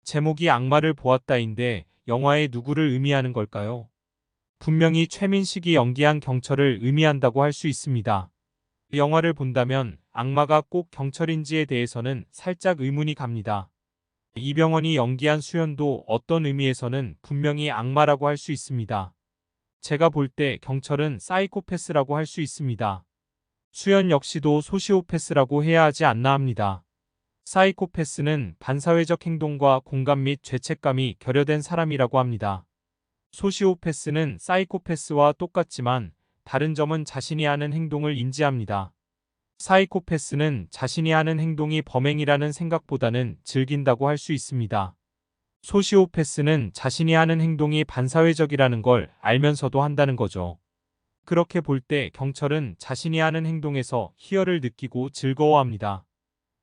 제목이 악마를 보았다인데 영화의 누구를 의미하는 걸까요? 분명히 최민식이 연기한 경철을 의미한다고 할 수 있습니다. 영화를 본다면 악마가 꼭 경철인지에 대해서는 살짝 의문이 갑니다. 이병헌이 연기한 수연도 어떤 의미에서는 분명히 악마라고 할 수 있습니다. 제가 볼 때 경철은 사이코패스라고 할 수 있습니다. 수연 역시도 소시오패스라고 해야 하지 않나 합니다. 사이코패스는 반사회적 행동과 공감 및 죄책감이 결여된 사람이라고 합니다. 소시오패스는 사이코패스와 똑같지만 다른 점은 자신이 하는 행동을 인지합니다. 사이코패스는 자신이 하는 행동이 범행이라는 생각보다는 즐긴다고 할 수 있습니다. 소시오패스는 자신이 하는 행동이 반사회적이라는 걸 알면서도 한다는 거죠. 그렇게 볼 때 경철은 자신이 하는 행동에서 희열을 느끼고 즐거워합니다.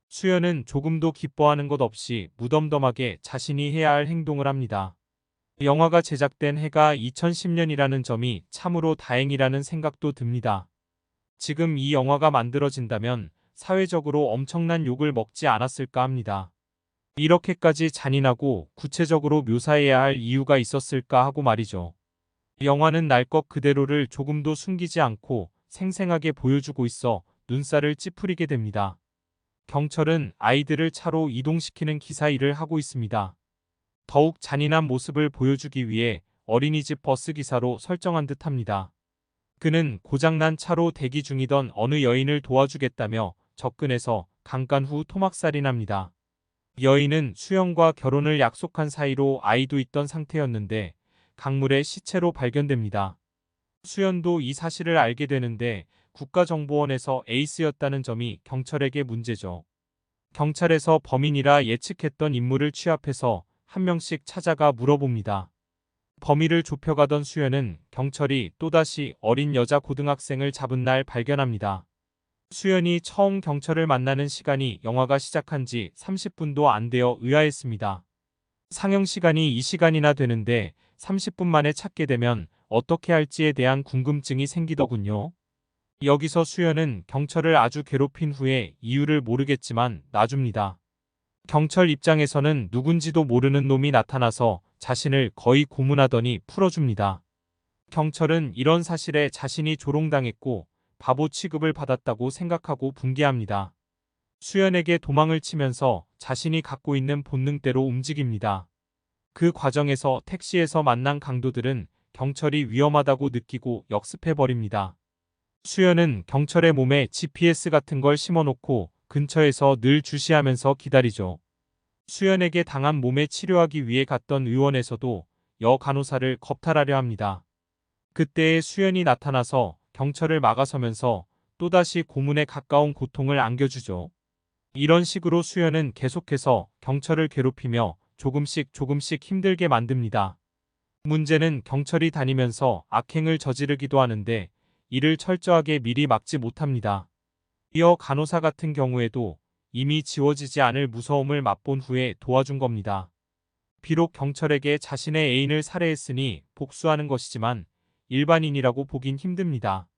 수연은 조금도 기뻐하는 것 없이 무덤덤하게 자신이 해야 할 행동을 합니다. 영화가 제작된 해가 2010년이라는 점이 참으로 다행이라는 생각도 듭니다. 지금 이 영화가 만들어진다면 사회적으로 엄청난 욕을 먹지 않았을까 합니다. 이렇게까지 잔인하고 구체적으로 묘사해야 할 이유가 있었을까 하고 말이죠. 영화는 날 것 그대로를 조금도 숨기지 않고 생생하게 보여주고 있어 눈살을 찌푸리게 됩니다. 경철은 아이들을 차로 이동시키는 기사 일을 하고 있습니다. 더욱 잔인한 모습을 보여주기 위해 어린이집 버스 기사로 설정한 듯합니다. 그는 고장난 차로 대기 중이던 어느 여인을 도와주겠다며 접근해서 강간 후 토막살인합니다. 여인은 수영과 결혼을 약속한 사이로 아이도 있던 상태였는데 강물에 시체로 발견됩니다. 수연도 이 사실을 알게 되는데 국가정보원에서 에이스였다는 점이 경철에게 문제죠. 경찰에서 범인이라 예측했던 인물을 취합해서 한 명씩 찾아가 물어봅니다. 범위를 좁혀가던 수연은 경철이 또다시 어린 여자 고등학생을 잡은 날 발견합니다. 수연이 처음 경철을 만나는 시간이 영화가 시작한 지 30분도 안 되어 의아했습니다. 상영 시간이 이 시간이나 되는데 30분 만에 찾게 되면 어떻게 할지에 대한 궁금증이 생기더군요. 여기서 수연은 경철을 아주 괴롭힌 후에 이유를 모르겠지만 놔줍니다. 경철 입장에서는 누군지도 모르는 놈이 나타나서 자신을 거의 고문하더니 풀어줍니다. 경철은 이런 사실에 자신이 조롱당했고 바보 취급을 받았다고 생각하고 분개합니다. 수연에게 도망을 치면서 자신이 갖고 있는 본능대로 움직입니다. 그 과정에서 택시에서 만난 강도들은 경철이 위험하다고 느끼고 역습해버립니다. 수연은 경철의 몸에 GPS 같은 걸 심어놓고 근처에서 늘 주시하면서 기다리죠. 수연에게 당한 몸에 치료하기 위해 갔던 의원에서도 여 간호사를 겁탈하려 합니다. 그때에 수연이 나타나서 경철을 막아서면서 또다시 고문에 가까운 고통을 안겨주죠. 이런 식으로 수연은 계속해서 경철을 괴롭히며 조금씩 힘들게 만듭니다. 문제는 경철이 다니면서 악행을 저지르기도 하는데 이를 철저하게 미리 막지 못합니다. 이어 간호사 같은 경우에도 이미 지워지지 않을 무서움을 맛본 후에 도와준 겁니다. 비록 경철에게 자신의 애인을 살해했으니 복수하는 것이지만 일반인이라고 보긴 힘듭니다.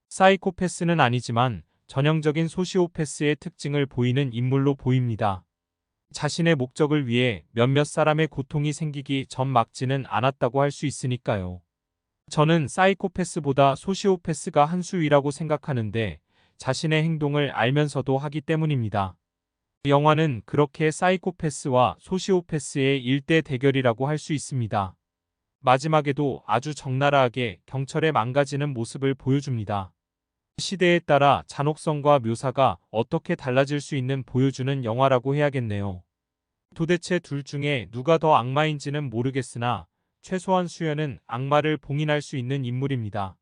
사이코패스는 아니지만 전형적인 소시오패스의 특징을 보이는 인물로 보입니다. 자신의 목적을 위해 몇몇 사람의 고통이 생기기 전 막지는 않았다고 할 수 있으니까요. 저는 사이코패스보다 소시오패스가 한 수위라고 생각하는데 자신의 행동을 알면서도 하기 때문입니다. 영화는 그렇게 사이코패스와 소시오패스의 일대 대결이라고 할 수 있습니다. 마지막에도 아주 적나라하게 경철의 망가지는 모습을 보여줍니다. 시대에 따라 잔혹성과 묘사가 어떻게 달라질 수 있는 보여주는 영화라고 해야겠네요. 도대체 둘 중에 누가 더 악마인지는 모르겠으나 최소한 수연은 악마를 봉인할 수 있는 인물입니다.